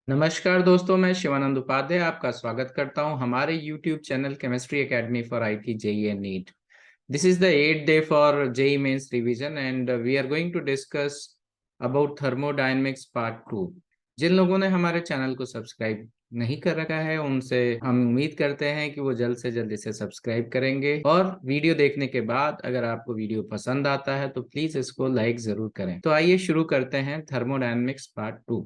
नमस्कार दोस्तों, मैं शिवानंद उपाध्याय आपका स्वागत करता हूं हमारे YouTube channel chemistry academy for IIT JEE and NEET. This is the 8th day for JEE Mains revision and we are going to discuss about thermodynamics part 2. जिन लोगों ने हमारे चैनल को सब्सक्राइब नहीं कर रखा है उनसे हम उम्मीद करते हैं कि वो जल्द से जल्द इसे सब्सक्राइब करेंगे और वीडियो देखने के बाद अगर आपको वीडियो पसंद आता है तो प्लीज इसको लाइक जरूर करें। तो आइए शुरू करते हैं थर्मोडायनेमिक्स पार्ट 2।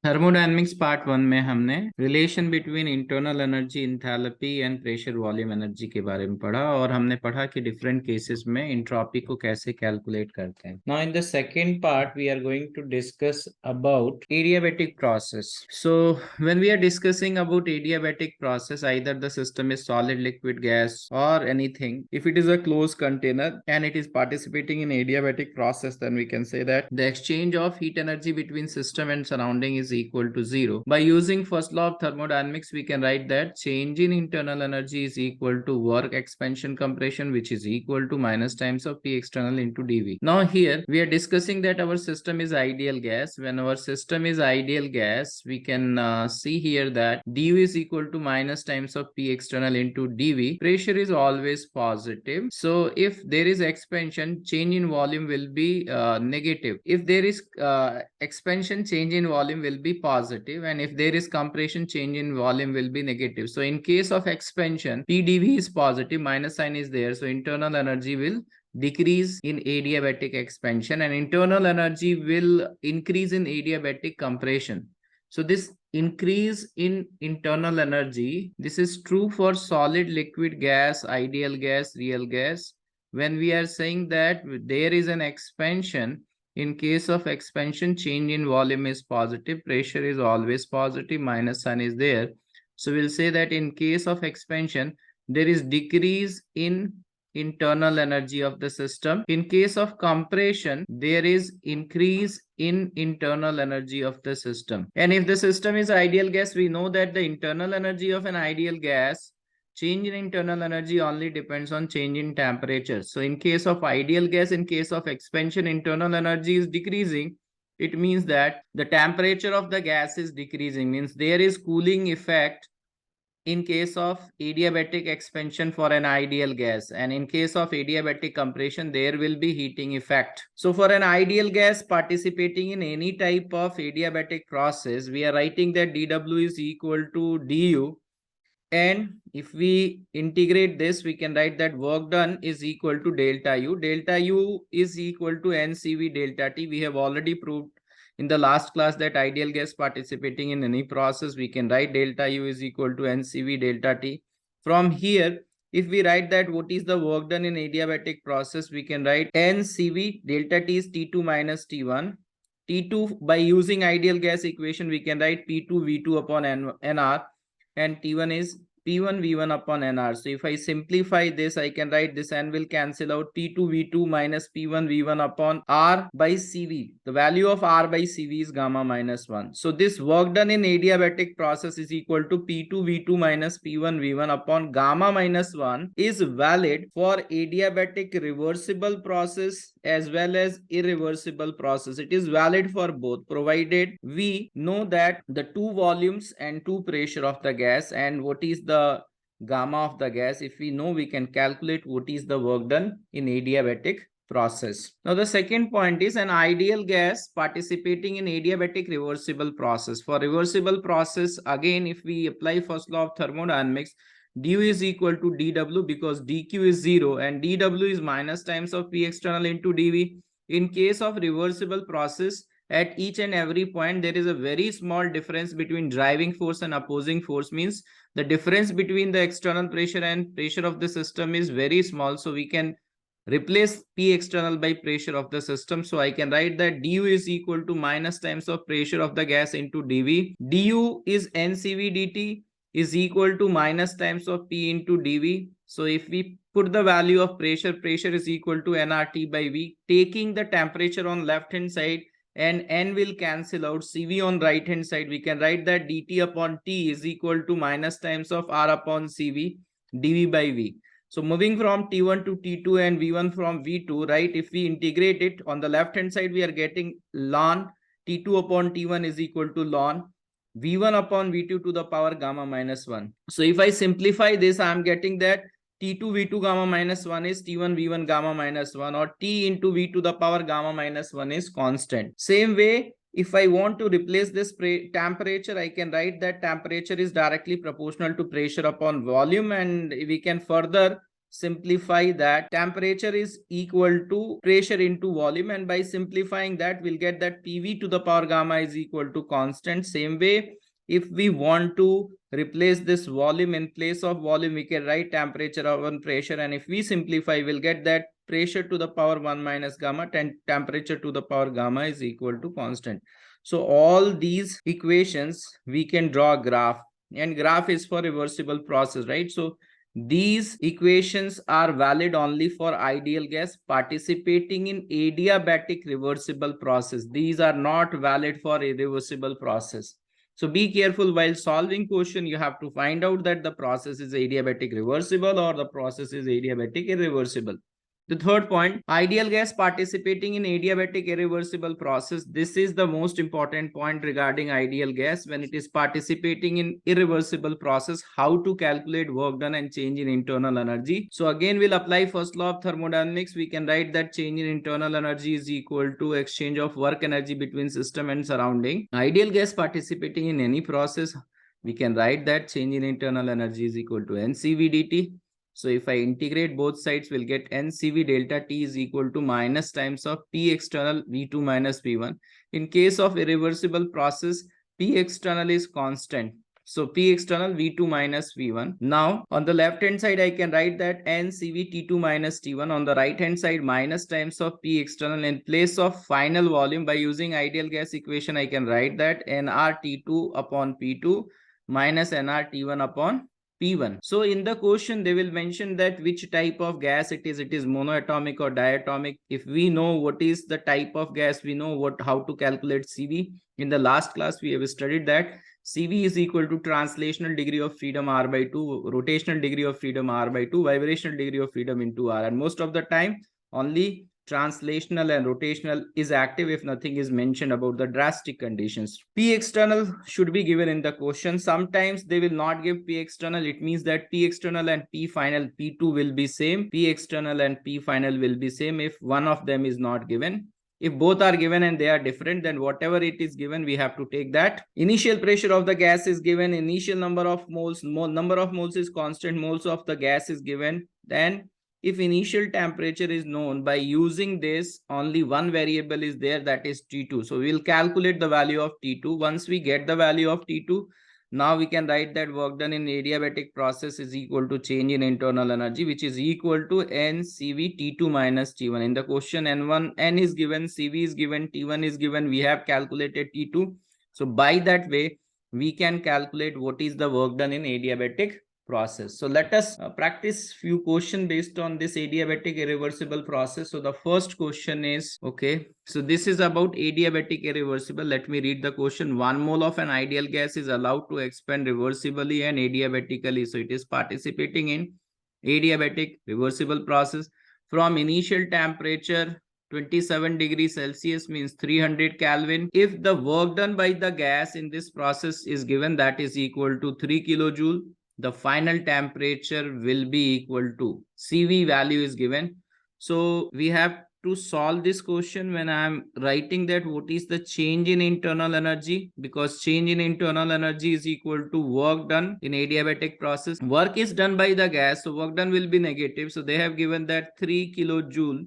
थर्मोडायनेमिक्स पार्ट 1 में हमने relation between internal energy, enthalpy and pressure volume energy के बारे में पढ़ा और हमने पढ़ा कि डिफरेंट केसेस में एंट्रोपी को कैसे कैलकुलेट करते हैं। Now in the second part we are going to discuss about adiabatic process. So when we are discussing about adiabatic process, either the system is solid, liquid, gas और anything, if it is a closed container and it is participating in adiabatic process, then we can say that the exchange of heat energy between system and surrounding is equal to zero. By using first law of thermodynamics, we can write that change in internal energy is equal to work expansion compression, which is equal to minus times of P external into dV. Now here we are discussing that our system is ideal gas. When our system is ideal gas, we can see here that dU is equal to minus times of P external into dV. Pressure is always positive. So if there is expansion, change in volume will be negative. If there is expansion, change in volume will be positive, and if there is compression, change in volume will be negative. So in case of expansion, PdV is positive, minus sign is there, so internal energy will decrease in adiabatic expansion and internal energy will increase in adiabatic compression. So this increase in internal energy, this is true for solid, liquid, gas, ideal gas, real gas. When we are saying that there is an expansion, in case of expansion, change in volume is positive, pressure is always positive, minus sign is there. So we'll say that in case of expansion, there is decrease in internal energy of the system. In case of compression, there is increase in internal energy of the system. And if the system is ideal gas, we know that the internal energy of an ideal gas, change in internal energy only depends on change in temperature. So in case of ideal gas, in case of expansion, internal energy is decreasing. It means that the temperature of the gas is decreasing, means there is cooling effect in case of adiabatic expansion for an ideal gas, and in case of adiabatic compression there will be heating effect. So for an ideal gas participating in any type of adiabatic process, we are writing that dW is equal to du, and if we integrate this, we can write that work done is equal to delta U. Delta U is equal to NCV delta T. We have already proved in the last class that ideal gas participating in any process, we can write delta U is equal to NCV delta T. From here, if we write that what is the work done in adiabatic process, we can write NCV delta T is T2 minus T1. T2, by using ideal gas equation, we can write P2 V2 upon NR, and T1 is P1 V1 upon NR. So if I simplify this, I can write this N will cancel out, T2 V2 minus P1 V1 upon R by CV. The value of R by CV is gamma minus 1. So this work done in adiabatic process is equal to P2 V2 minus P1 V1 upon gamma minus 1 is valid for adiabatic reversible process as well as irreversible process. It is valid for both, provided we know that the two volumes and two pressure of the gas and what is the gamma of the gas. If we know, we can calculate what is the work done in adiabatic process. Now the second point is an ideal gas participating in adiabatic reversible process. For reversible process, again, if we apply first law of thermodynamics, du is equal to dw because dq is 0 and dw is minus times of P external into dv. In case of reversible process, at each and every point there is a very small difference between driving force and opposing force, means the difference between the external pressure and pressure of the system is very small. So we can replace P external by pressure of the system. So I can write that du is equal to minus times of pressure of the gas into dv. Du is NCV dt is equal to minus times of P into dV. So if we put the value of pressure, pressure is equal to nRT by V, taking the temperature on left hand side and N will cancel out, CV on right hand side, we can write that dt upon T is equal to minus times of R upon CV dV by V. So moving from T1 to T2 and V1 from V2, right? If we integrate it on the left hand side, we are getting ln T2 upon T1 is equal to ln V1 upon V2 to the power gamma minus 1. So if I simplify this, I am getting that T2 V2 gamma minus 1 is T1 V1 gamma minus 1, or T into V to the power gamma minus 1 is constant. Same way, if I want to replace this temperature, I can write that temperature is directly proportional to pressure upon volume, and we can further simplify that temperature is equal to pressure into volume, and by simplifying that we'll get that PV to the power gamma is equal to constant. Same way, if we want to replace this volume, in place of volume we can write temperature upon pressure, and if we simplify we'll get that pressure to the power 1 minus gamma, temperature to the power gamma is equal to constant. So all these equations we can draw a graph, and graph is for reversible process, right? So these equations are valid only for ideal gas participating in adiabatic reversible process. These are not valid for irreversible process. So be careful while solving question. You have to find out that the process is adiabatic reversible or the process is adiabatic irreversible. The third point, ideal gas participating in adiabatic irreversible process. This is the most important point regarding ideal gas. When it is participating in irreversible process, how to calculate work done and change in internal energy. So again, we'll apply first law of thermodynamics. We can write that change in internal energy is equal to exchange of work energy between system and surrounding. Ideal gas participating in any process, we can write that change in internal energy is equal to NCV dt. So if I integrate both sides, we'll get NCV delta T is equal to minus times of P external V2 minus V1. In case of irreversible process, P external is constant. So P external V2 minus V1. Now on the left hand side, I can write that NCV T2 minus T1. On the right hand side, minus times of P external. In place of final volume, by using ideal gas equation, I can write that nRT2 upon P2 minus nRT1 upon P1. So in the question, they will mention that which type of gas it is monoatomic or diatomic. If we know what is the type of gas, we know how to calculate CV. In the last class, we have studied that CV is equal to translational degree of freedom R by 2, rotational degree of freedom R by 2, vibrational degree of freedom into R. And most of the time, only translational and rotational is active if nothing is mentioned about the drastic conditions. P external should be given in the question. Sometimes they will not give P external. It means that P external and P final, P2 will be same. P external and P final will be same if one of them is not given. If both are given and they are different, then whatever it is given, we have to take that. Initial pressure of the gas is given. Initial number of moles is constant. Moles of the gas is given. Then if initial temperature is known, by using this, only one variable is there, that is T2. So we'll calculate the value of T2. Once we get the value of T2, now we can write that work done in adiabatic process is equal to change in internal energy, which is equal to NCV T2 minus T1. In the question, N is given, CV is given, T1 is given. We have calculated T2. So by that way, we can calculate what is the work done in adiabatic process. So let us practice few questions based on this adiabatic irreversible process. So the first question is, okay, so this is about adiabatic irreversible. Let me read the question. 1 mole of an ideal gas is allowed to expand reversibly and adiabatically. So it is participating in adiabatic reversible process from initial temperature 27 degrees Celsius means 300 Kelvin. If the work done by the gas in this process is given, that is equal to 3 kilojoule, the final temperature will be equal to CV value is given. So we have to solve this question when I am writing that what is the change in internal energy, because change in internal energy is equal to work done in adiabatic process. Work is done by the gas, so work done will be negative. So they have given that 3 kilojoule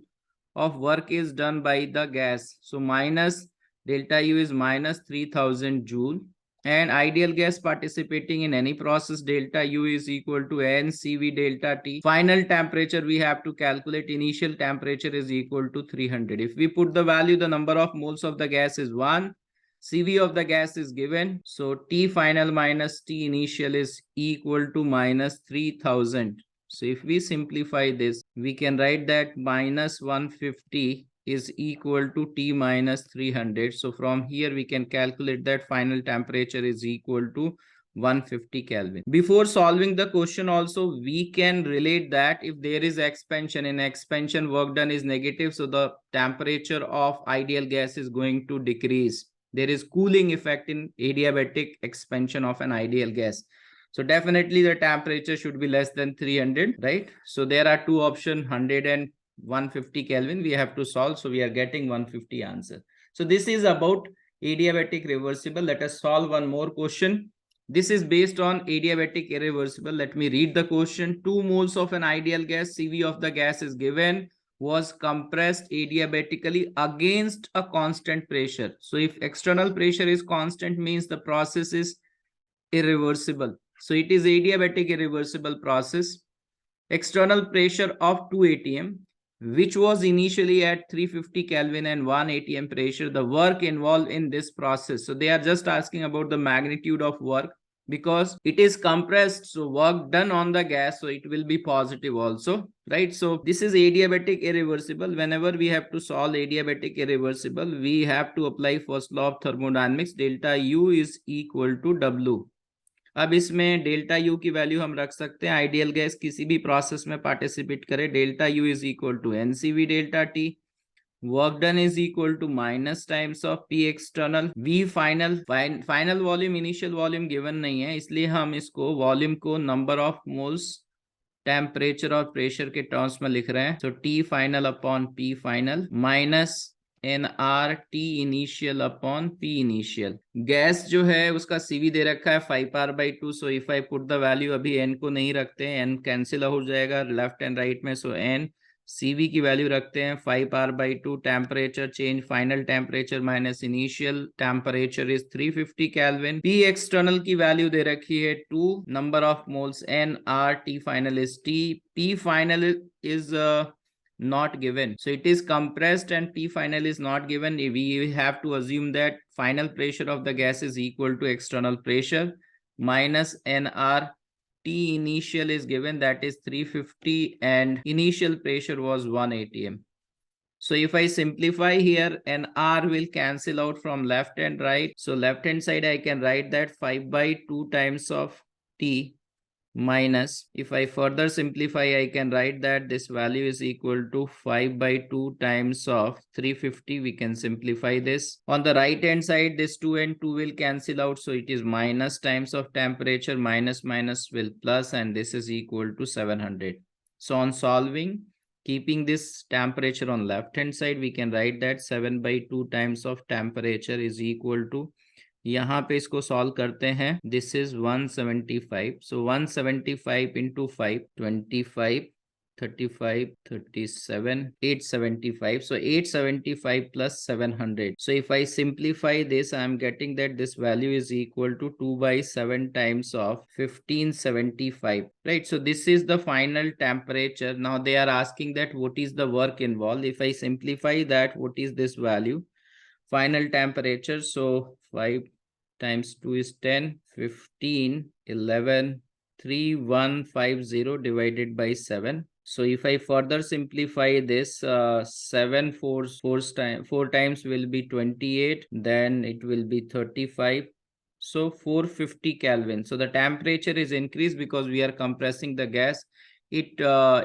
of work is done by the gas. So minus delta U is minus 3000 joule. And ideal gas participating in any process, delta U is equal to NCV delta T. Final temperature we have to calculate. Initial temperature is equal to 300. If we put the value, the number of moles of the gas is 1. CV of the gas is given. So T final minus T initial is equal to minus 3000. So if we simplify this, we can write that minus 150 is equal to T minus 300. So from here we can calculate that final temperature is equal to 150 Kelvin. Before solving the question also, we can relate that if there is expansion, in expansion work done is negative, so the temperature of ideal gas is going to decrease. there is cooling effect in adiabatic expansion of an ideal gas. So definitely the temperature should be less than 300, right? So there are two options, 100 and 150 Kelvin. We have to solve. So we are getting 150 answer. So this is about adiabatic reversible. Let us solve one more question. This is based on adiabatic irreversible. Let me read the question. 2 moles of an ideal gas, CV of the gas is given, was compressed adiabatically against a constant pressure. So if external pressure is constant, means the process is irreversible. So it is adiabatic irreversible process. External pressure of 2 atm, which was initially at 350 Kelvin and 1 atm pressure, the work involved in this process. So they are just asking about the magnitude of work, because it is compressed, so work done on the gas, so it will be positive also, right? So this is adiabatic irreversible. Whenever we have to solve adiabatic irreversible, we have to apply first law of thermodynamics. Delta U is equal to W. अब इसमें delta U की value हम रख सकते हैं, ideal gas किसी भी process में पार्टिसिपेट करे, delta U is equal to n C V delta T, work done is equal to minus times of P external, V final, final volume initial volume given नहीं है, इसलिए हम इसको वॉल्यूम को नंबर ऑफ मोल्स टेम्परेचर और pressure के terms में लिख रहे हैं. So T final upon P final minus NR T initial upon P initial. Gas जो है उसका CV दे रखा है 5R/2. So if I put the value, अभी N को नहीं रखते हैं, N कैंसिल हो जाएगा लेफ्ट एंड राइट में. सो N CV की वैल्यू रखते हैं 5R/2. Temperature change, final temperature minus initial temperature is 350 Kelvin. P external की वैल्यू दे रखी है 2, number of moles NR, T final is T, P final is not given, so it is compressed and P final is not given. We have to assume that final pressure of the gas is equal to external pressure minus NR. T initial is given, that is 350, and initial pressure was 1 atm. So if I simplify here, NR will cancel out from left and right. So left hand side I can write that 5/2 times of T minus, if I further simplify, I can write that this value is equal to 5/2 times of 350. We can simplify this. On the right hand side, this 2 and 2 will cancel out. So it is minus times of temperature, minus will plus, and this is equal to 700. So on solving, keeping this temperature on left hand side, we can write that 7/2 times of temperature is equal to, यहाँ पे इसको solve करते हैं, this is 175. So 175 into 5, 25, 35, 37, 875. So 875 plus 700. So if I simplify this, I am getting that this value is equal to 2/7 times of 1575, right? So this is the final temperature. Now they are asking that what is the work involved. If I simplify that, what is this value? Final temperature, so 5 times 2 is 10, 15, 11, 3150 divided by 7. So if I further simplify this, 7 4 times will be 28, then it will be 35. So 450 Kelvin. So the temperature is increased because we are compressing the gas. It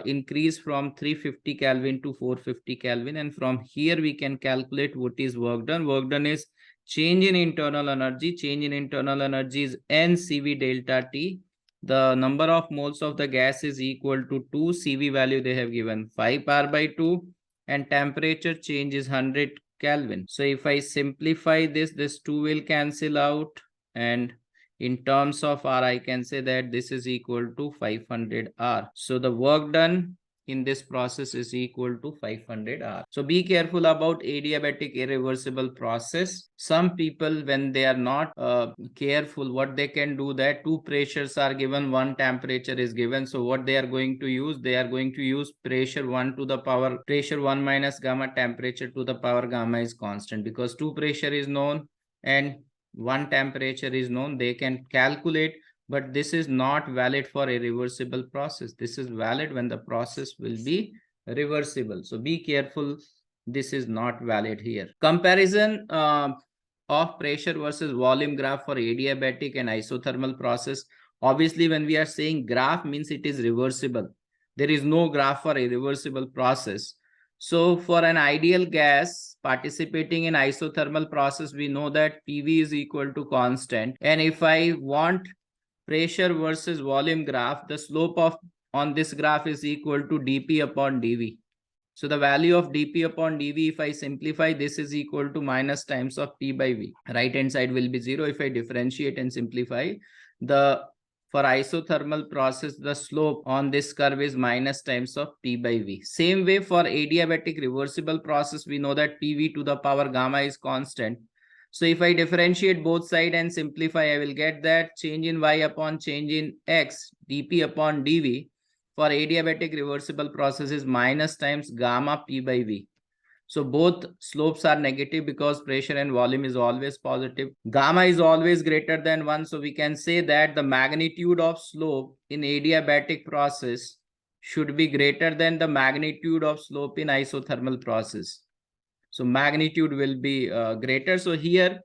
increased from 350 Kelvin to 450 Kelvin, and from here we can calculate what is work done. Work done is change in internal energy. Change in internal energy is NCV delta T. The number of moles of the gas is equal to 2. CV value they have given 5R/2, and temperature change is 100 Kelvin. So if I simplify this, this 2 will cancel out, and in terms of R, I can say that this is equal to 500 R. So the work done in this process is equal to 500 R. So be careful about adiabatic irreversible process. Some people, when they are not careful, what they can do, that two pressures are given, one temperature is given. So what they are going to use, they are going to use pressure 1 to the power, pressure 1 minus gamma, temperature to the power gamma is constant, because two pressure is known and one temperature is known. They can calculate, but this is not valid for a reversible process. This is valid when the process will be reversible. So be careful, this is not valid here. Comparison of pressure versus volume graph for adiabatic and isothermal process. Obviously, when we are saying graph, means it is reversible. There is no graph for a reversible process. So for an ideal gas participating in isothermal process, we know that PV is equal to constant. And if I want pressure versus volume graph, the slope of on this graph is equal to dP upon dV. So the value of dP upon dV, if I simplify, this is equal to minus times of P by V. Right hand side will be 0. If I differentiate and simplify, for isothermal process, the slope on this curve is minus times of P by V. Same way for adiabatic reversible process, we know that PV to the power gamma is constant. So if I differentiate both sides and simplify, I will get that change in Y upon change in X, dP upon dV for adiabatic reversible process is minus times gamma P by V. So both slopes are negative because pressure and volume is always positive. Gamma is always greater than 1. So we can say that the magnitude of slope in adiabatic process should be greater than the magnitude of slope in isothermal process. So magnitude will be greater. So here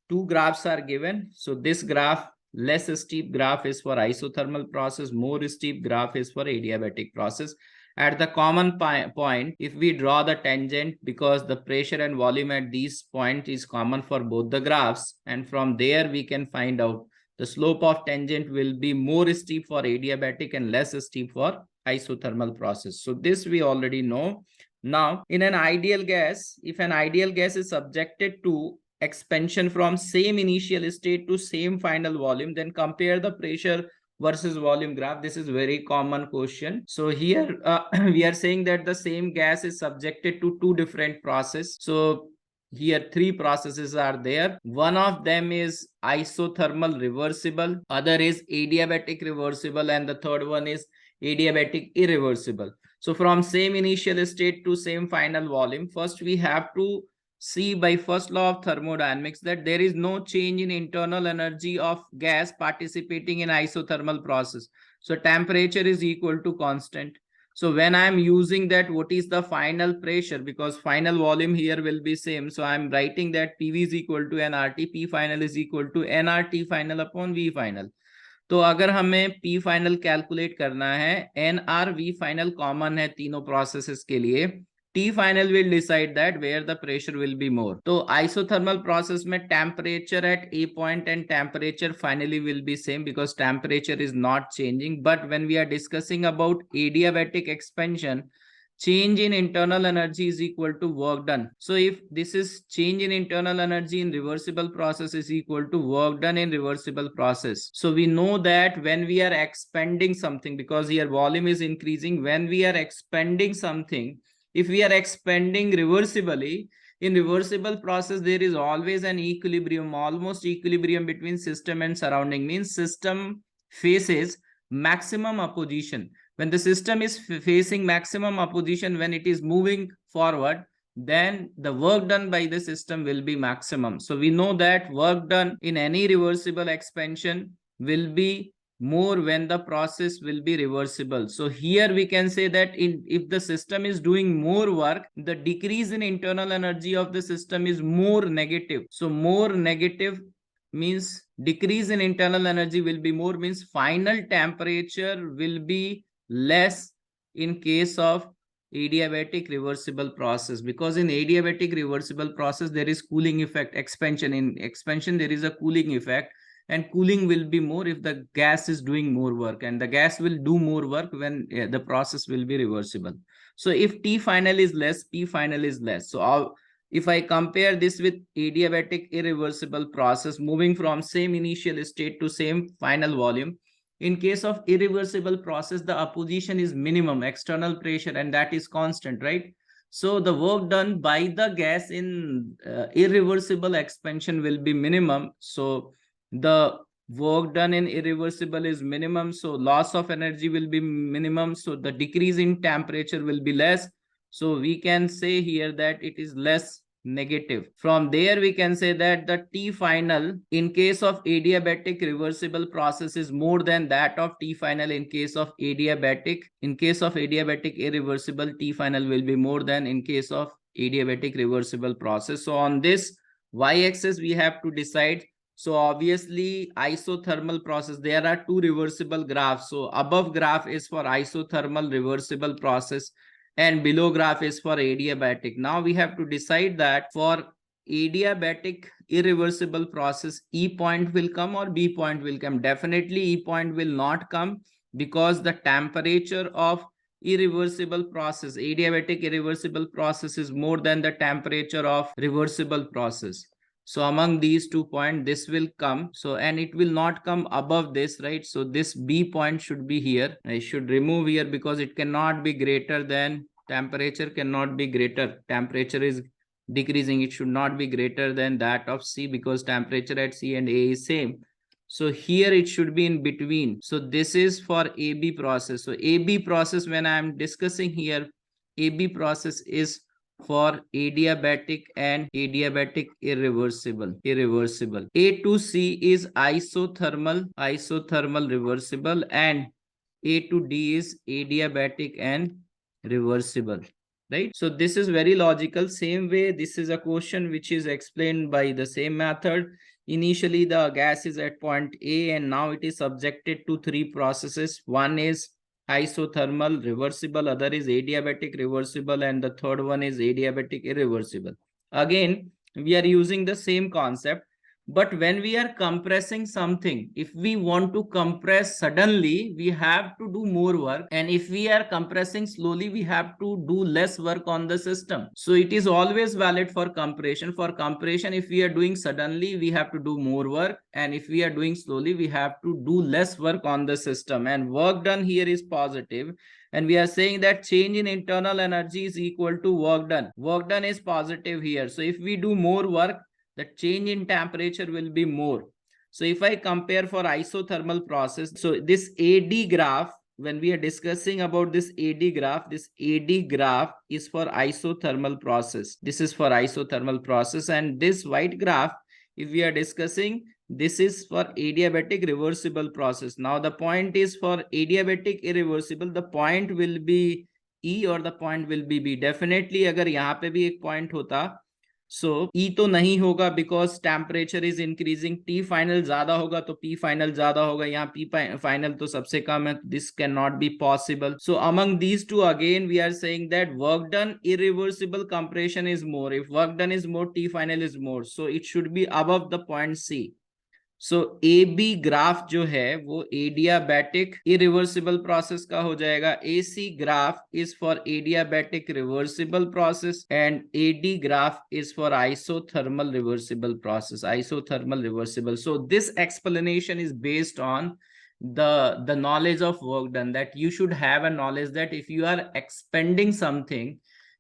two graphs are given. So this graph, less steep graph is for isothermal process, more steep graph is for adiabatic process. At the common point, if we draw the tangent, because the pressure and volume at these points is common for both the graphs, and from there we can find out the slope of tangent will be more steep for adiabatic and less steep for isothermal process. So this we already know. Now, in an ideal gas, if an ideal gas is subjected to expansion from same initial state to same final volume, then compare the pressure versus volume graph. This is very common question. So here we are saying that the same gas is subjected to two different processes. So here three processes are there. One of them is isothermal reversible, other is adiabatic reversible, and the third one is adiabatic irreversible. So from same initial state to same final volume, first we have to see by first law of thermodynamics that there is no change in internal energy of gas participating in isothermal process. So temperature is equal to constant. So when I am using that, what is the final pressure? Because final volume here will be same. So I am writing that PV is equal to nRT, P final is equal to nRT final upon V final. तो अगर हमें P final calculate करना है, NR V final common है तीनों processes के लिए, T final will decide that where the pressure will be more. तो isothermal process में temperature at A point and temperature finally will be same because temperature is not changing. But when we are discussing about adiabatic expansion, change in internal energy is equal to work done. So if this is change in internal energy in reversible process is equal to work done in reversible process. So we know that when we are expanding something, because here volume is increasing, when we are expanding something, if we are expanding reversibly, in reversible process, there is always an equilibrium, almost equilibrium between system and surrounding, means system faces maximum opposition. When the system is facing maximum opposition, when it is moving forward, then the work done by the system will be maximum. So we know that work done in any reversible expansion will be more when the process will be reversible. So here we can say that if the system is doing more work, the decrease in internal energy of the system is more negative. So more negative means decrease in internal energy will be more, means final temperature will be less in case of adiabatic reversible process, because in adiabatic reversible process there is cooling effect. Expansion, in expansion there is a cooling effect, and cooling will be more if the gas is doing more work, and the gas will do more work when the process will be reversible. So if T final is less, P final is less. So if I compare this with adiabatic irreversible process moving from same initial state to same final volume, in case of irreversible process, the opposition is minimum, external pressure, and that is constant, right? So the work done by the gas in irreversible expansion will be minimum. So the work done in irreversible is minimum. So loss of energy will be minimum. So the decrease in temperature will be less. So we can say here that it is less negative. From there we can say that the T final in case of adiabatic reversible process is more than that of T final in case of adiabatic. In case of adiabatic irreversible, T final will be more than in case of adiabatic reversible process. So on this y-axis we have to decide. So obviously isothermal process, there are two reversible graphs. So above graph is for isothermal reversible process, and below graph is for adiabatic. Now we have to decide that for adiabatic irreversible process, E point will come or B point will come. Definitely E point will not come, because the temperature of irreversible process, adiabatic irreversible process, is more than the temperature of reversible process. So among these 2 points, this will come. So, and it will not come above this, right? So this B point should be here. I should remove here because it cannot be greater than, temperature cannot be greater. Temperature is decreasing. It should not be greater than that of C, because temperature at C and A is same. So here it should be in between. So this is for AB process. So AB process, when I am discussing here, AB process is for adiabatic and adiabatic irreversible. A to C is isothermal reversible, and A to D is adiabatic and reversible, right? So this is very logical. Same way, this is a question which is explained by the same method. Initially the gas is at point A, and now it is subjected to 3 processes. One is isothermal reversible, other is adiabatic reversible, and the third one is adiabatic irreversible. Again, we are using the same concept, but when we are compressing something, if we want to compress suddenly, we have to do more work, and if we are compressing slowly, we have to do less work on the system. So it is always valid for compression. For compression, if we are doing suddenly, we have to do more work, and if we are doing slowly, we have to do less work on the system, and work done here is positive. And we are saying that change in internal energy is equal to work done. Work done is positive here. So if we do more work, the change in temperature will be more. So if I compare for isothermal process, so this AD graph, when we are discussing about this AD graph is for isothermal process. This is for isothermal process, and this white graph, if we are discussing, this is for adiabatic reversible process. Now the point is for adiabatic irreversible, the point will be E or the point will be B. Definitely अगर यहाँ पे भी एक point होता, so E तो नहीं होगा, because temperature is increasing. T final ज्यादा होगा तो P final ज्यादा होगा. यहाँ P final तो सबसे कम है. This cannot be possible. So among these two, again we are saying that work done irreversible compression is more. If work done is more, T final is more. So it should be above the point C. So a b graph जो है वो adiabatic irreversible process का हो जाएगा. A c graph is for adiabatic reversible process, and a d graph is for isothermal reversible process. Isothermal reversible. So this explanation is based on the knowledge of work done, that you should have a knowledge that if you are expanding something,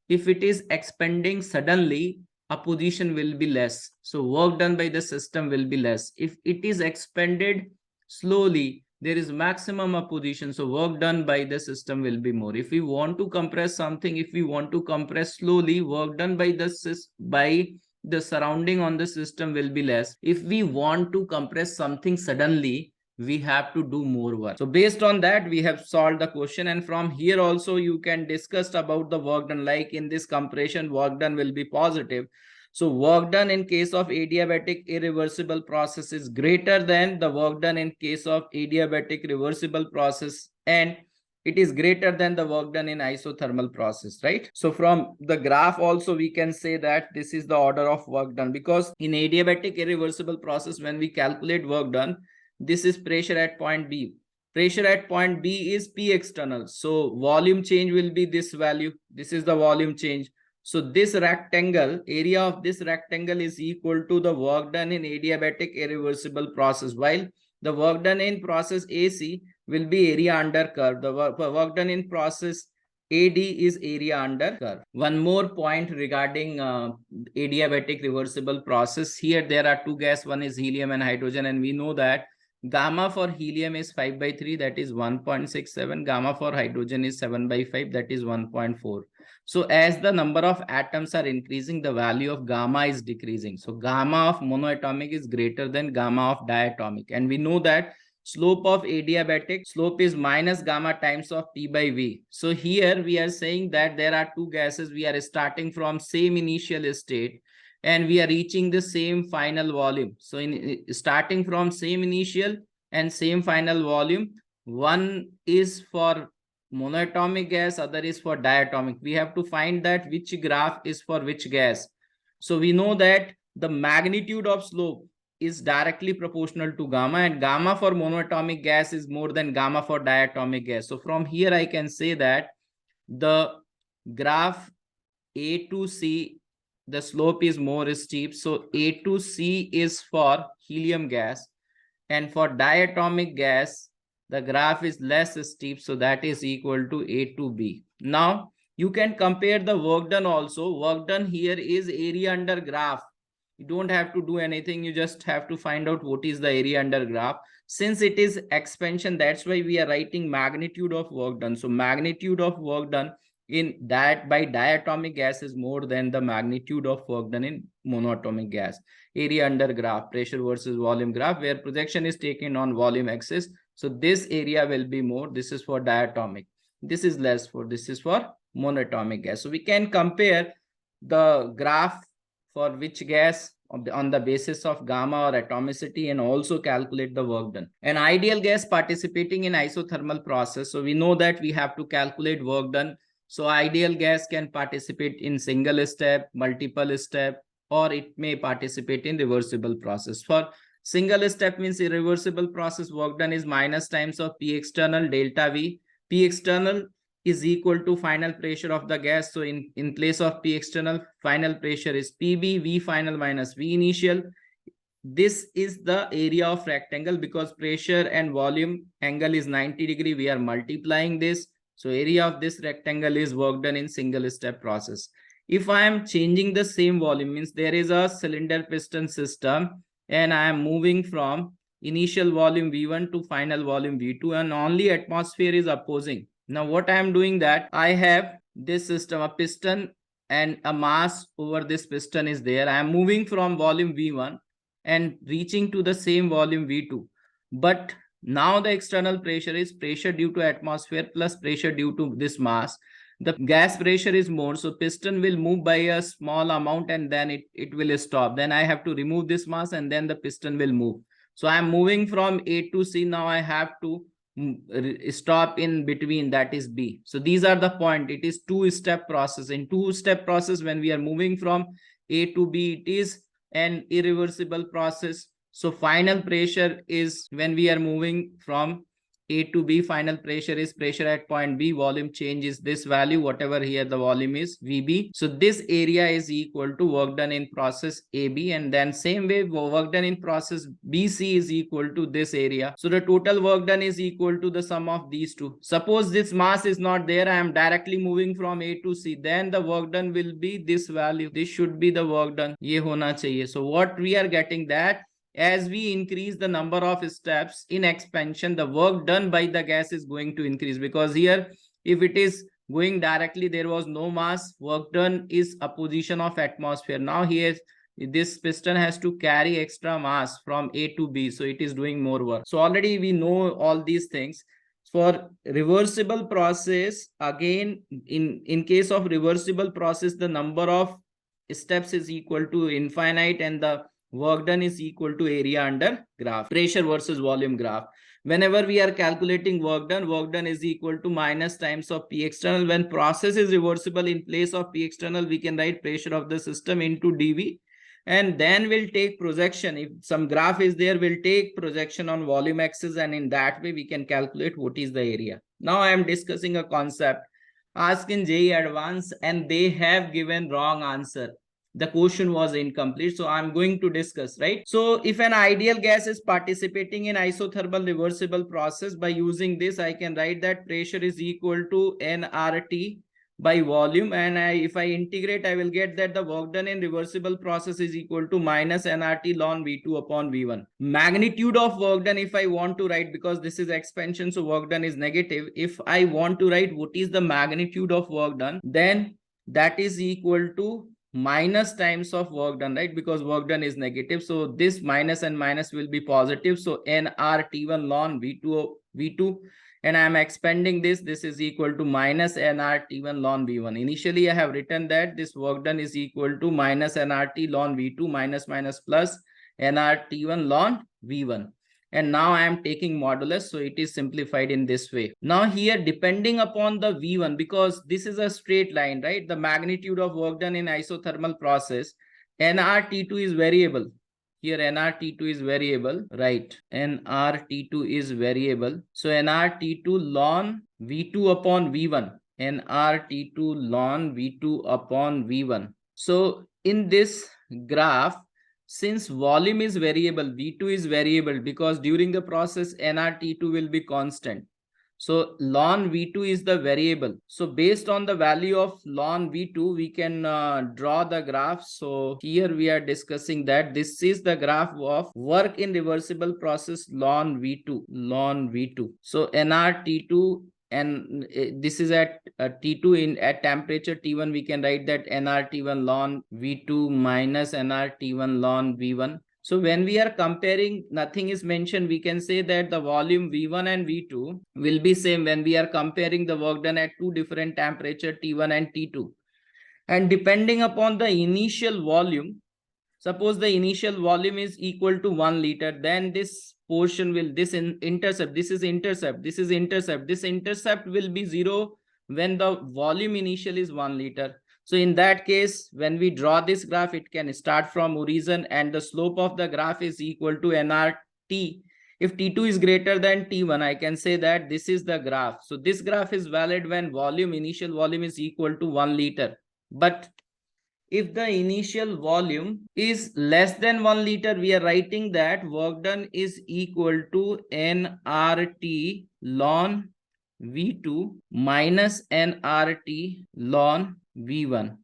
if it is expanding suddenly, apposition will be less, so work done by the system will be less. If it is expanded slowly, there is maximum apposition, so work done by the system will be more. If we want to compress something, if we want to compress slowly, work done by the surrounding on the system will be less. If we want to compress something suddenly, we have to do more work. So based on that, we have solved the question, and from here also you can discuss about the work done. Like in this compression, work done will be positive. So work done in case of adiabatic irreversible process is greater than the work done in case of adiabatic reversible process, and it is greater than the work done in isothermal process, right? So from the graph also we can say that this is the order of work done, because in adiabatic irreversible process, when we calculate work done, this is pressure at point B. Pressure at point B is P external. So volume change will be this value. This is the volume change. So this rectangle, area of this rectangle is equal to the work done in adiabatic irreversible process, while the work done in process AC will be area under curve. The work done in process AD is area under curve. One more point regarding adiabatic reversible process. Here there are two gas, one is helium and hydrogen, and we know that gamma for helium is 5/3, that is 1.67. Gamma for hydrogen is 7/5, that is 1.4. So as the number of atoms are increasing, the value of gamma is decreasing. So gamma of monoatomic is greater than gamma of diatomic. And we know that slope of adiabatic, slope is minus gamma times of P/V. So here we are saying that there are two gases. We are starting from same initial state, and we are reaching the same final volume. So in starting from same initial and same final volume, one is for monoatomic gas, other is for diatomic. We have to find that which graph is for which gas. So we know that the magnitude of slope is directly proportional to gamma, and gamma for monoatomic gas is more than gamma for diatomic gas. So from here I can say that the graph A to C, the slope is more steep. So A to C is for helium gas, and for diatomic gas, the graph is less steep. So that is equal to A to B. Now you can compare the work done also. Work done here is area under graph. You don't have to do anything. You just have to find out what is the area under graph. Since it is expansion, that's why we are writing magnitude of work done. So magnitude of work done in that by diatomic gas is more than the magnitude of work done in monoatomic gas. Area under graph, pressure versus volume graph, where projection is taken on volume axis. So this area will be more. This is for diatomic. This is less for, this is for monatomic gas. So we can compare the graph for which gas on the basis of gamma or atomicity, and also calculate the work done. An ideal gas participating in isothermal process. So we know that we have to calculate work done. So ideal gas can participate in single step, multiple step, or it may participate in reversible process. For single step means irreversible process, work done is minus times of P external delta V. P external is equal to final pressure of the gas. So in place of P external, final pressure is PB, V final minus V initial. This is the area of rectangle. Because pressure and volume angle is 90 degree, we are multiplying this. So area of this rectangle is work done in single step process. If I am changing the same volume, means there is a cylinder piston system and I am moving from initial volume V1 to final volume V2, and only atmosphere is opposing. Now what I am doing, that I have this system, a piston and a mass over this piston is there. I am moving from volume V1 and reaching to the same volume V2. But now the external pressure is pressure due to atmosphere plus pressure due to this mass. The gas pressure is more, so piston will move by a small amount and then it will stop. Then I have to remove this mass and then the piston will move. So I am moving from A to C. Now I have to stop in between, that is B. So these are the point. It is two-step process. In two-step process, when we are moving from A to B, it is an irreversible process. So final pressure is, when we are moving from A to B, final pressure is pressure at point B. Volume change is this value, whatever here the volume is, VB. So this area is equal to work done in process AB, and then same way work done in process BC is equal to this area. So the total work done is equal to the sum of these two. Suppose this mass is not there, I am directly moving from A to C, then the work done will be this value. This should be the work done. Ye hona chahiye. So what we are getting, that as we increase the number of steps in expansion, the work done by the gas is going to increase. Because here, if it is going directly, there was no mass, work done is a position of atmosphere. Now here, this piston has to carry extra mass from A to B, so it is doing more work. So already we know all these things. For reversible process, again, in case of reversible process, the number of steps is equal to infinite, and the work done is equal to area under graph, pressure versus volume graph. Whenever we are calculating work done is equal to minus times of P external. When process is reversible, in place of P external, we can write pressure of the system into dV, and then we'll take projection. If some graph is there, we'll take projection on volume axis, and in that way we can calculate what is the area. Now I am discussing a concept asked in JEE Advanced, and they have given wrong answer. The question was incomplete, so I'm going to discuss, right? So if an ideal gas is participating in isothermal reversible process, by using this I can write that pressure is equal to nRT by volume, and if I integrate, I will get that the work done in reversible process is equal to minus nRT ln V2 upon V1. Magnitude of work done, if I want to write, because this is expansion, so work done is negative. If I want to write what is the magnitude of work done, then that is equal to minus times of work done, right? Because work done is negative, so this minus and minus will be positive. So nRT1 ln V2, and I am expanding this. This is equal to minus nRT1 ln V1. Initially I have written that this work done is equal to minus nRT ln V2 minus plus nRT1 ln V1. and now I am taking modulus, so it is simplified in this way. Now here, depending upon the V1, because this is a straight line, right? The magnitude of work done in isothermal process, nRT2 is variable. Here nRT2 is variable, right? nRT2 is variable. So nRT2 ln V2 upon V1. nRT2 ln V2 upon V1. So in this graph, since volume is variable, V2 is variable, because during the process nRT2 will be constant. So ln V2 is the variable. So based on the value of ln V2, we can draw the graph. So here we are discussing that this is the graph of work in reversible process ln V2, ln V2. So nRT2, and this is at T2 at temperature T1, we can write that nRT1 ln V2 minus nRT1 ln V1. So when we are comparing, nothing is mentioned, we can say that the volume V1 and V2 will be same when we are comparing the work done at two different temperature T1 and T2. And depending upon the initial volume, suppose the initial volume is equal to 1 liter, then this portion will, this intercept, this is intercept, this is intercept, this intercept will be 0 when the volume initial is 1 liter. So in that case, when we draw this graph, it can start from origin and the slope of the graph is equal to nRT. If T2 is greater than T1, I can say that this is the graph. So this graph is valid when volume, initial volume is equal to 1 liter. But if the initial volume is less than 1 liter, we are writing that work done is equal to nRT ln V2 minus nRT ln V1.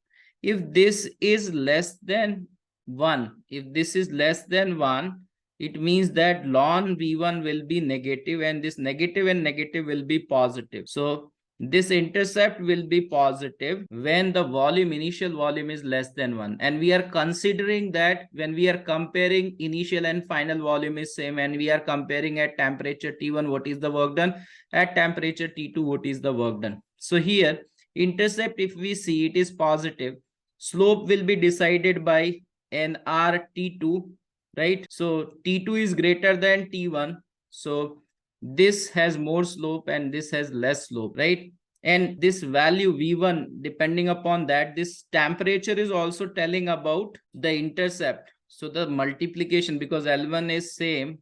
If this is less than 1, if this is less than 1, it means that ln V1 will be negative, and this negative and negative will be positive. So this intercept will be positive when the volume, initial volume is less than 1. And we are considering that when we are comparing initial and final volume is same, and we are comparing at temperature T1, what is the work done, at temperature T2, what is the work done. So here, intercept, if we see, it is positive. Slope will be decided by nRT2, right? So T2 is greater than T1. So this has more slope and this has less slope, right? And this value V1, depending upon that, this temperature is also telling about the intercept. So the multiplication, because L1 is same,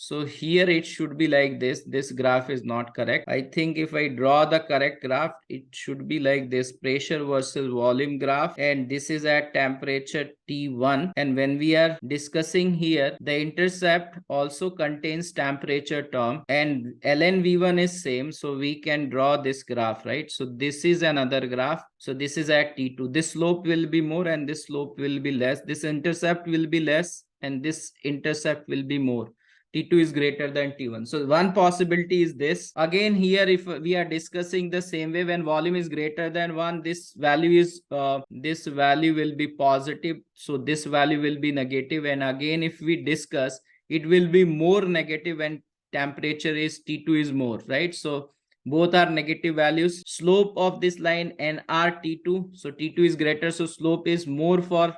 so here it should be like this. This graph is not correct. I think if I draw the correct graph, it should be like this: pressure versus volume graph. And this is at temperature T1. And when we are discussing here, the intercept also contains temperature term, and ln V1 is same. So we can draw this graph, right? So this is another graph. So this is at T2. This slope will be more and this slope will be less. This intercept will be less and this intercept will be more. T2 is greater than T1. So one possibility is this. Again, here, if we are discussing the same way, when volume is greater than 1, this value is this value will be positive. So this value will be negative. And again, if we discuss, it will be more negative when temperature is T2 is more, right? So both are negative values. Slope of this line nRT2. So T2 is greater, so slope is more for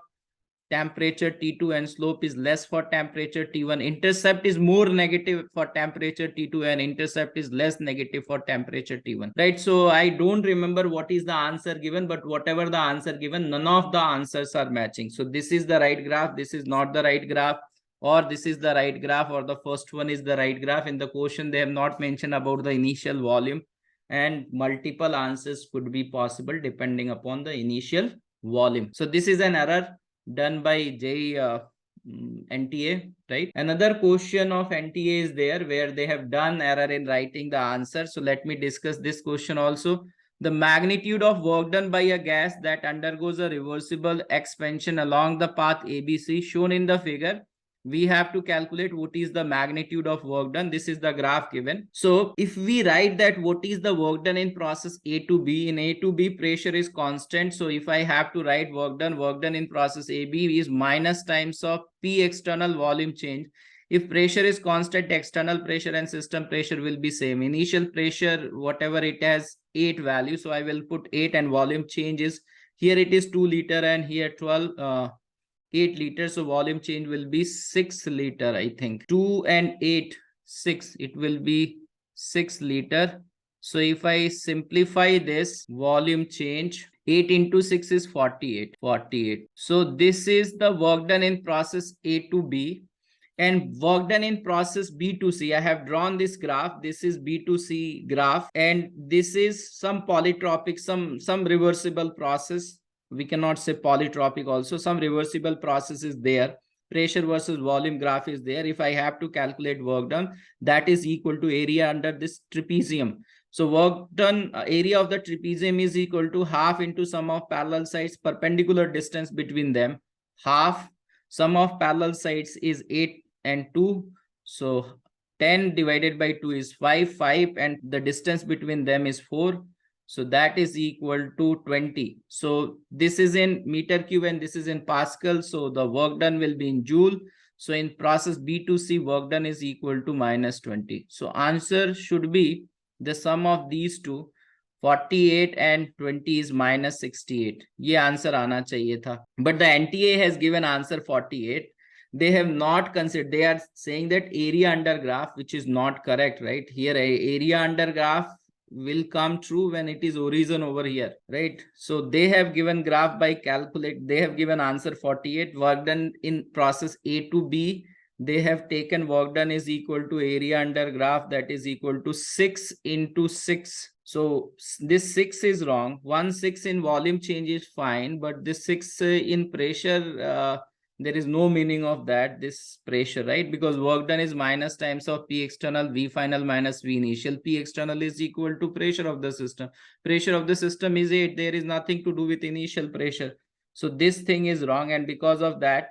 temperature T2 and slope is less for temperature T1. Intercept is more negative for temperature T2 and intercept is less negative for temperature T1, right? So I don't remember what is the answer given, but whatever the answer given, none of the answers are matching. So this is the right graph, this is not the right graph, or this is the right graph, or the first one is the right graph. In the question, they have not mentioned about the initial volume, and multiple answers could be possible depending upon the initial volume. So this is an error done by JEE NTA, right? Another question of NTA is there where they have done error in writing the answer. So let me discuss this question also. The magnitude of work done by a gas that undergoes a reversible expansion along the path ABC shown in the figure, we have to calculate what is the magnitude of work done. This is the graph given. So if we write that what is the work done in process A to B, in A to B pressure is constant. So if I have to write work done in process AB is minus times of P external volume change. If pressure is constant, external pressure and system pressure will be same. Initial pressure, whatever it has, 8 value. So I will put 8, and volume change is, here it is 2 liter and here 12 8 liters. So volume change will be 6 liter, I think. 2 and 8, 6. It will be 6 liter. So if I simplify this volume change, 8 into 6 is 48. 48. So this is the work done in process A to B. And work done in process B to C. I have drawn this graph. This is B to C graph. And this is some polytropic, some reversible process. We cannot say polytropic also. Some reversible process is there. Pressure versus volume graph is there. If I have to calculate work done, that is equal to area under this trapezium. So work done, area of the trapezium is equal to half into sum of parallel sides, perpendicular distance between them. Half sum of parallel sides is 8 and 2. So 10 divided by 2 is 5, and the distance between them is 4. So that is equal to 20. So this is in meter cube and this is in Pascal. So the work done will be in Joule. So in process B to C, work done is equal to minus 20. So answer should be the sum of these two. 48 and 20 is minus 68. ये answer आना चाहिए था. But the NTA has given answer 48. They have not considered. They are saying that area under graph, which is not correct, right? Here, area under graph will come true when it is origin over here, right? So they have given graph by calculate. They have given answer 48. Work done in process A to B. They have taken work done is equal to area under graph, that is equal to 6 into 6. So this 6 is wrong. 1/6 in volume change is fine, but this 6 in pressure, there is no meaning of that, this pressure, right? Because work done is minus times of P external, V final minus V initial. P external is equal to pressure of the system. Pressure of the system is 8. There is nothing to do with initial pressure. So this thing is wrong. And because of that,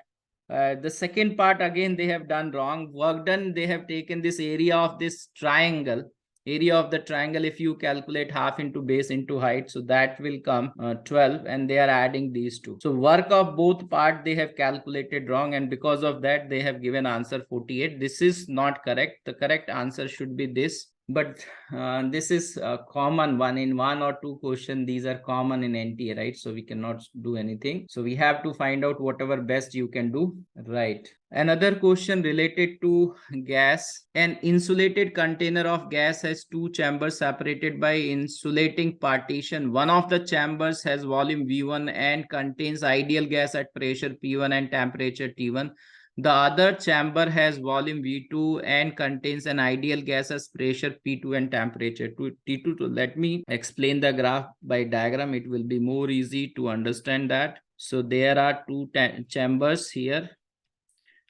the second part, again, they have done wrong. Work done, they have taken this area of this triangle. Area of the triangle, if you calculate half into base into height, so that will come 12, and they are adding these two. So work of both part they have calculated wrong, and because of that they have given answer 48. This is not correct. The correct answer should be this. But this is a common one. In 1 or 2 question, these are common in NTA, right? So we cannot do anything. So we have to find out whatever best you can do, right? Another question related to gas. An insulated container of gas has 2 chambers separated by insulating partition. One of the chambers has volume V1 and contains ideal gas at pressure P1 and temperature T1. The other chamber has volume V2 and contains an ideal gas as pressure P2 and temperature T2. So let me explain the graph by diagram. It will be more easy to understand that. So there are 2 chambers here.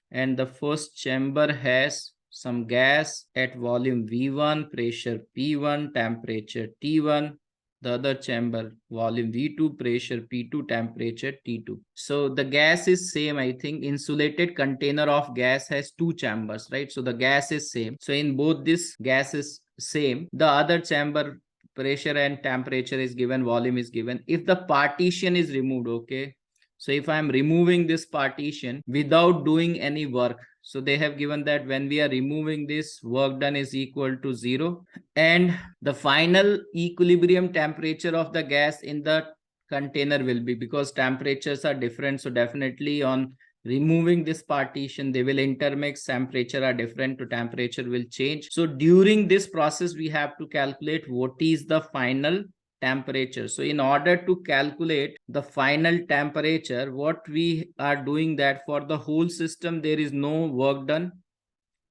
And the first chamber has some gas at volume V1, pressure P1, temperature T1. The other chamber, volume V2, pressure P2, temperature T2. So the gas is same, I think. Insulated container of gas has 2 chambers, right? So the gas is same. So in both this, gas is same. The other chamber, pressure and temperature is given, volume is given. If the partition is removed, okay? So if I am removing this partition without doing any work, so they have given that when we are removing this, work done is equal to 0. And the final equilibrium temperature of the gas in the container will be, because temperatures are different. So definitely on removing this partition, they will intermix. Temperature are different, so temperature will change. So during this process, we have to calculate what is the final temperature. So in order to calculate the final temperature, what we are doing that for the whole system, there is no work done.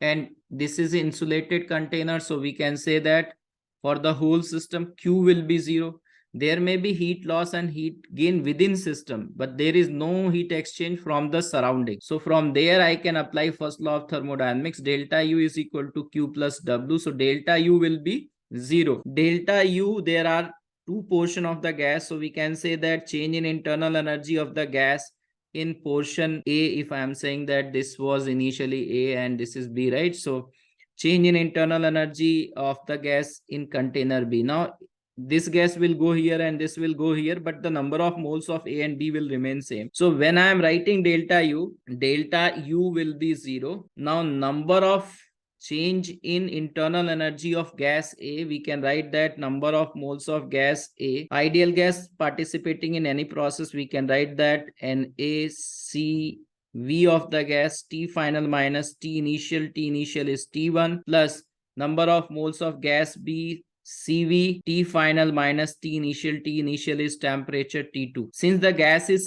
And this is insulated container. So we can say that for the whole system, Q will be 0. There may be heat loss and heat gain within system, but there is no heat exchange from the surrounding. So from there, I can apply first law of thermodynamics. Delta U is equal to Q plus W. So delta U will be 0. Delta U, there are 2 portion of the gas. So we can say that change in internal energy of the gas in portion A, if I am saying that this was initially A and this is B, right? So change in internal energy of the gas in container B. Now this gas will go here and this will go here, but the number of moles of A and B will remain same. So when I am writing delta U will be 0. Now number of change in internal energy of gas A, we can write that number of moles of gas A. Ideal gas participating in any process, we can write that NaCl V of the gas T final minus T initial is T1 plus number of moles of gas B CV T final minus T initial is temperature T2. Since the gas is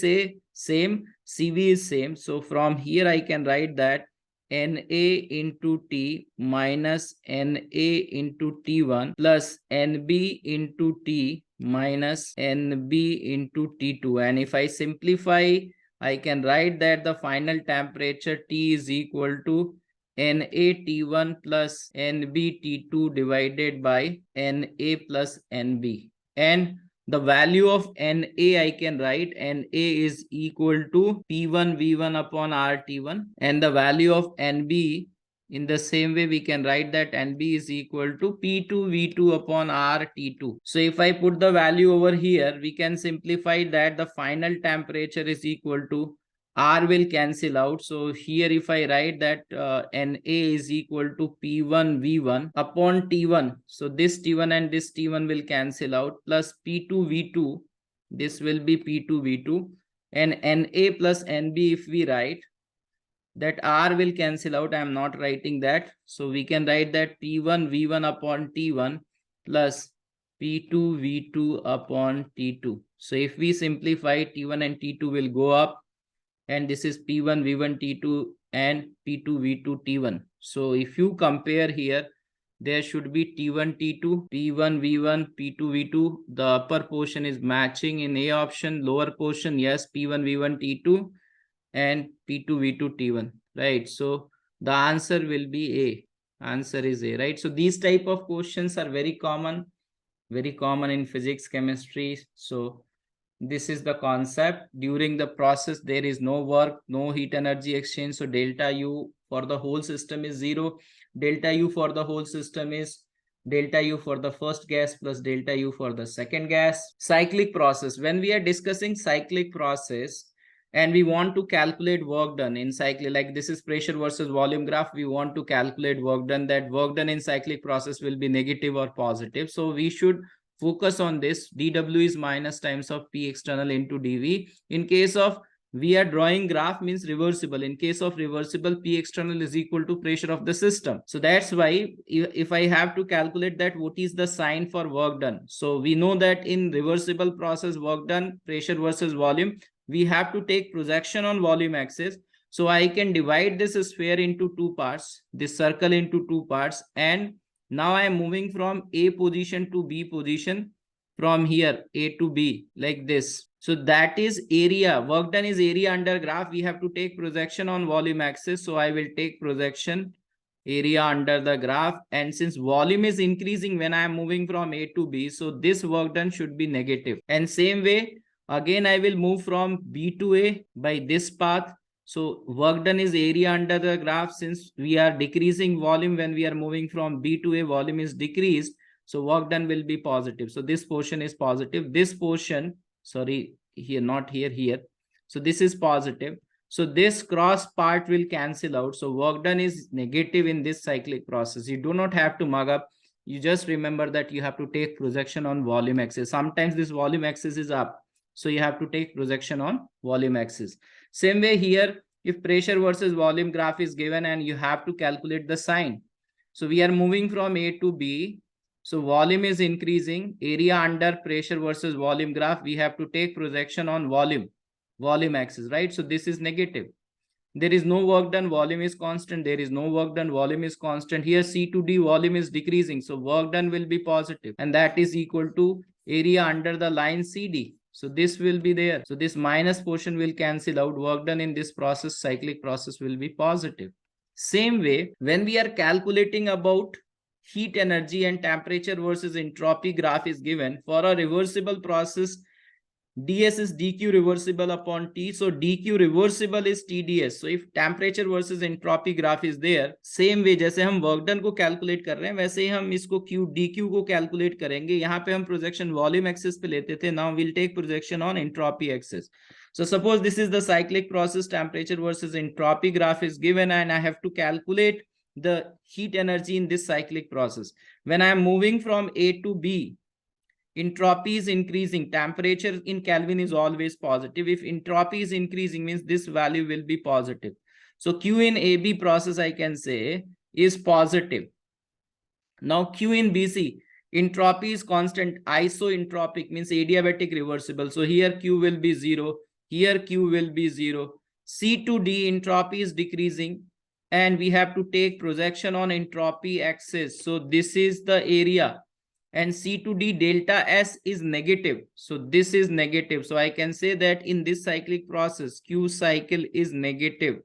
same, CV is same, so from here I can write that Na into T minus Na into T1 plus Nb into T minus Nb into T2, and if I simplify, I can write that the final temperature T is equal to NaT1 plus NbT2 divided by Na plus Nb. And the value of Na I can write Na is equal to P1 V1 upon RT1, and the value of Nb in the same way we can write that Nb is equal to P2 V2 upon RT2. So if I put the value over here, we can simplify that the final temperature is equal to R will cancel out. So here if I write that Na is equal to P1 V1 upon T1. So this T1 and this T1 will cancel out, plus P2 V2. This will be P2 V2, and Na plus Nb if we write, that R will cancel out. I am not writing that. So we can write that P1 V1 upon T1 plus P2 V2 upon T2. So if we simplify, T1 and T2 will go up, and this is P1 V1 T2 and P2 V2 T1. So if you compare here, there should be T1 T2, P1 V1, P2 V2. The upper portion is matching in A option, lower portion, yes, P1 V1 T2 and P2 V2 T1, right? So the answer will be A. Answer is A, right? So these type of questions are very common in physics, chemistry. So this is the concept. During the process, there is no work, no heat energy exchange. So delta U for the whole system is 0. Delta U for the whole system is delta U for the first gas plus delta U for the second gas. Cyclic process. When we are discussing cyclic process and we want to calculate work done in cyclic, like this is pressure versus volume graph, we want to calculate work done. That work done in cyclic process will be negative or positive. So we should focus on this. dW is minus times of P external into dV. In case of we are drawing graph, means reversible. In case of reversible, P external is equal to pressure of the system. So that's why if I have to calculate that what is the sign for work done. So we know that in reversible process, work done, pressure versus volume, we have to take projection on volume axis. So I can divide this sphere into two parts, this circle into two parts, and now I am moving from A position to B position, from here A to B, like this. So that is area. Work done is area under graph. We have to take projection on volume axis. So I will take projection area under the graph. And since volume is increasing when I am moving from A to B, so this work done should be negative. And same way, again, I will move from B to A by this path. So work done is area under the graph. Since we are decreasing volume when we are moving from B to A, volume is decreased. So work done will be positive. So this portion is positive. This portion, sorry, here, not here, here. So this is positive. So this cross part will cancel out. So work done is negative in this cyclic process. You do not have to mug up. You just remember that you have to take projection on volume axis. Sometimes this volume axis is up. So you have to take projection on volume axis. Same way here, if pressure versus volume graph is given and you have to calculate the sign. So we are moving from A to B. So volume is increasing, area under pressure versus volume graph, we have to take projection on volume axis, right? So this is negative. There is no work done, volume is constant. There is no work done, volume is constant. Here C to D, volume is decreasing. So work done will be positive, and that is equal to area under the line CD. So this will be there. So this minus portion will cancel out. Work done in this process, cyclic process, will be positive. Same way, when we are calculating about heat energy and temperature versus entropy graph is given for a reversible process, ds is dq reversible upon t. So dq reversible is tds. So if temperature versus entropy graph is there, same way जैसे हम work done को calculate कर रहे हैं वैसे ही हम इसको q dq को कैलकुलेट करेंगे. यहाँ पे हम प्रोजेक्शन वॉल्यूम एक्सिस पे लेते थे. Now will take projection on entropy axis. So suppose this is the cyclic process, temperature versus entropy graph is given, and I have to calculate the heat energy in this cyclic process. When I am moving from A to B, entropy is increasing, temperature in Kelvin is always positive. If entropy is increasing, means this value will be positive. So Q in AB process, I can say, is positive. Now Q in BC, entropy is constant, isoentropic, means adiabatic reversible. So here Q will be 0, here Q will be 0. C to D, entropy is decreasing, and we have to take projection on entropy axis. So this is the area, and C to D delta S is negative. So this is negative. So I can say that in this cyclic process, Q cycle is negative.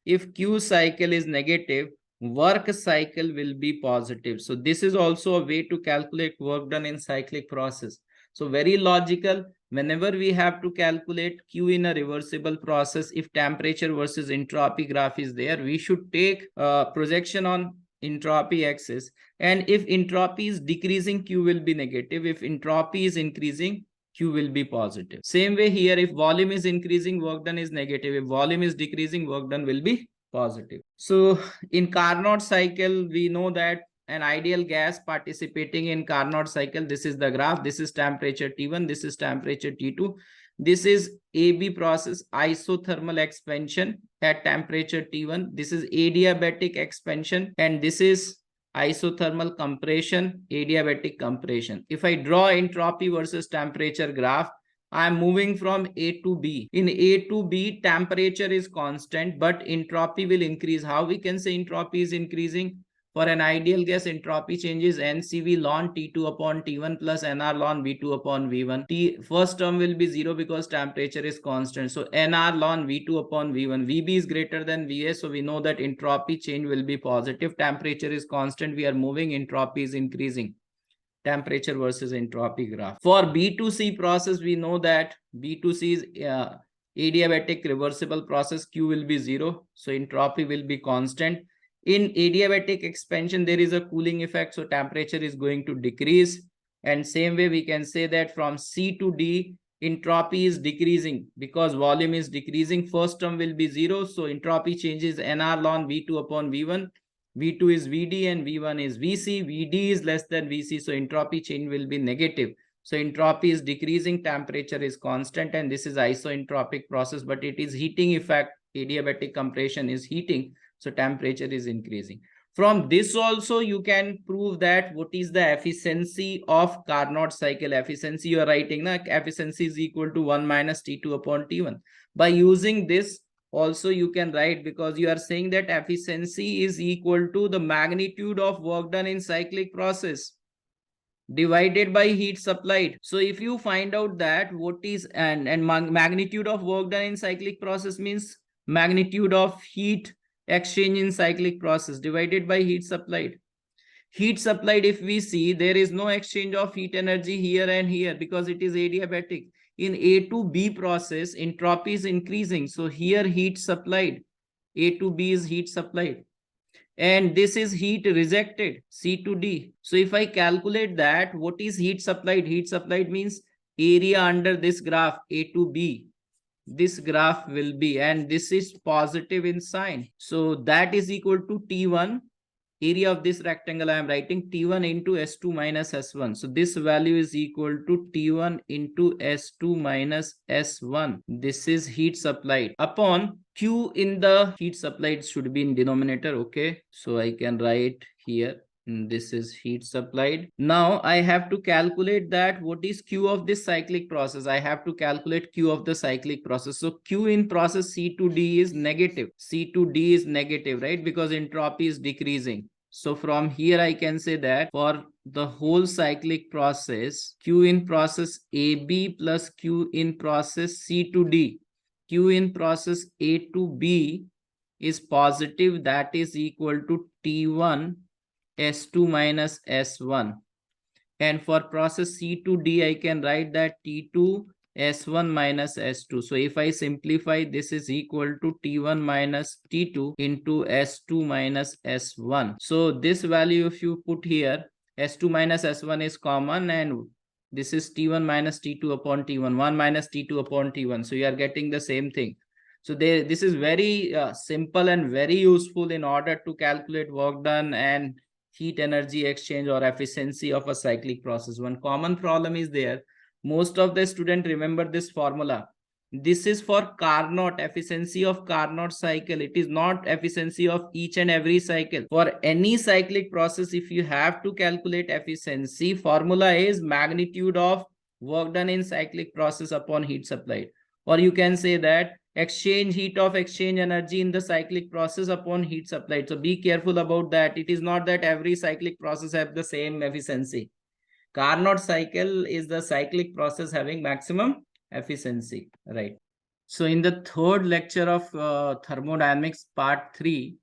If Q cycle is negative, work cycle will be positive. So this is also a way to calculate work done in cyclic process. So very logical. Whenever we have to calculate Q in a reversible process, if temperature versus entropy graph is there, we should take projection on entropy axis. And if entropy is decreasing, Q will be negative. If entropy is increasing, Q will be positive. Same way here, if volume is increasing, work done is negative. If volume is decreasing, work done will be positive. So in Carnot cycle, we know that an ideal gas participating in Carnot cycle, this is the graph, this is temperature T1, this is temperature T2. This is AB process, isothermal expansion at temperature T1. This is adiabatic expansion, and this is isothermal compression, adiabatic compression. If I draw entropy versus temperature graph, I am moving from A to B. In A to B, temperature is constant, but entropy will increase. How we can say entropy is increasing? For an ideal gas, entropy changes NCV ln T2 upon T1 plus NR ln V2 upon V1. First term will be 0 because temperature is constant. So NR ln V2 upon V1. VB is greater than VA. So we know that entropy change will be positive. Temperature is constant. We are moving. Entropy is increasing. Temperature versus entropy graph. For B2C process, we know that B2C is adiabatic reversible process. Q will be 0. So entropy will be constant. In adiabatic expansion, there is a cooling effect. So temperature is going to decrease. And same way, we can say that from C to D, entropy is decreasing because volume is decreasing. First term will be 0. So entropy changes NR ln V2 upon V1. V2 is VD and V1 is VC. VD is less than VC. So entropy change will be negative. So entropy is decreasing, temperature is constant, and this is isoentropic process, but it is heating effect. Adiabatic compression is heating. So temperature is increasing. From this also, you can prove that what is the efficiency of Carnot cycle. Efficiency you are writing, na? Efficiency is equal to 1 minus T2 upon T1. By using this, also you can write, because you are saying that efficiency is equal to the magnitude of work done in cyclic process divided by heat supplied. So if you find out that what is and magnitude of work done in cyclic process means magnitude of heat exchange in cyclic process divided by heat supplied. Heat supplied, if we see, there is no exchange of heat energy here and here because it is adiabatic. In A to B process, entropy is increasing. So here heat supplied, A to B is heat supplied. And this is heat rejected, C to D. So if I calculate that, what is heat supplied? Heat supplied means area under this graph, A to B. This graph will be, and this is positive in sign. So that is equal to T1. Area of this rectangle, I am writing T1 into S2 minus S1. So this value is equal to T1 into S2 minus S1. This is heat supplied upon Q in the heat supplied should be in denominator. Okay, so I can write here. This is heat supplied. Now I have to calculate that what is Q of this cyclic process. I have to calculate Q of the cyclic process. So Q in process C to D is negative. C to D is negative, right? Because entropy is decreasing. So from here I can say that for the whole cyclic process, Q in process AB plus Q in process C to D, Q in process A to B is positive. That is equal to T1 S2 minus S1. And for process C to D, I can write that T2 S1 minus S2. So if I simplify, this is equal to T1 minus T2 into S2 minus S1. So this value, if you put here, S2 minus S1 is common, and this is T1 minus T2 upon T1, 1 minus T2 upon T1. So you are getting the same thing. So this is very simple and very useful in order to calculate work done and heat energy exchange or efficiency of a cyclic process. One common problem is there. Most of the students remember this formula. This is for Carnot, efficiency of Carnot cycle. It is not efficiency of each and every cycle. For any cyclic process, if you have to calculate efficiency, formula is magnitude of work done in cyclic process upon heat supplied. Or you can say that exchange heat of exchange energy in the cyclic process upon heat supplied. So be careful about that. It is not that every cyclic process have the same efficiency. Carnot cycle is the cyclic process having maximum efficiency, right? So in the third lecture of thermodynamics part 3,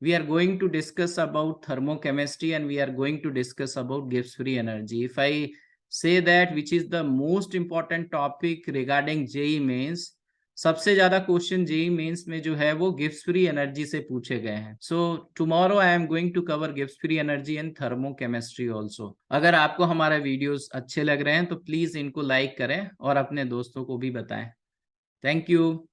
we are going to discuss about thermochemistry and we are going to discuss about Gibbs free energy. If I say that which is the most important topic regarding JEE mains, सबसे ज्यादा question JEE mains में जो है वो Gibbs free energy से पूछे गए हैं. So tomorrow I am going to cover Gibbs free energy and thermochemistry also. अगर आपको हमारा वीडियोस अच्छे लग रहे हैं तो प्लीज इनको लाइक करें और अपने दोस्तों को भी बताएं. Thank you.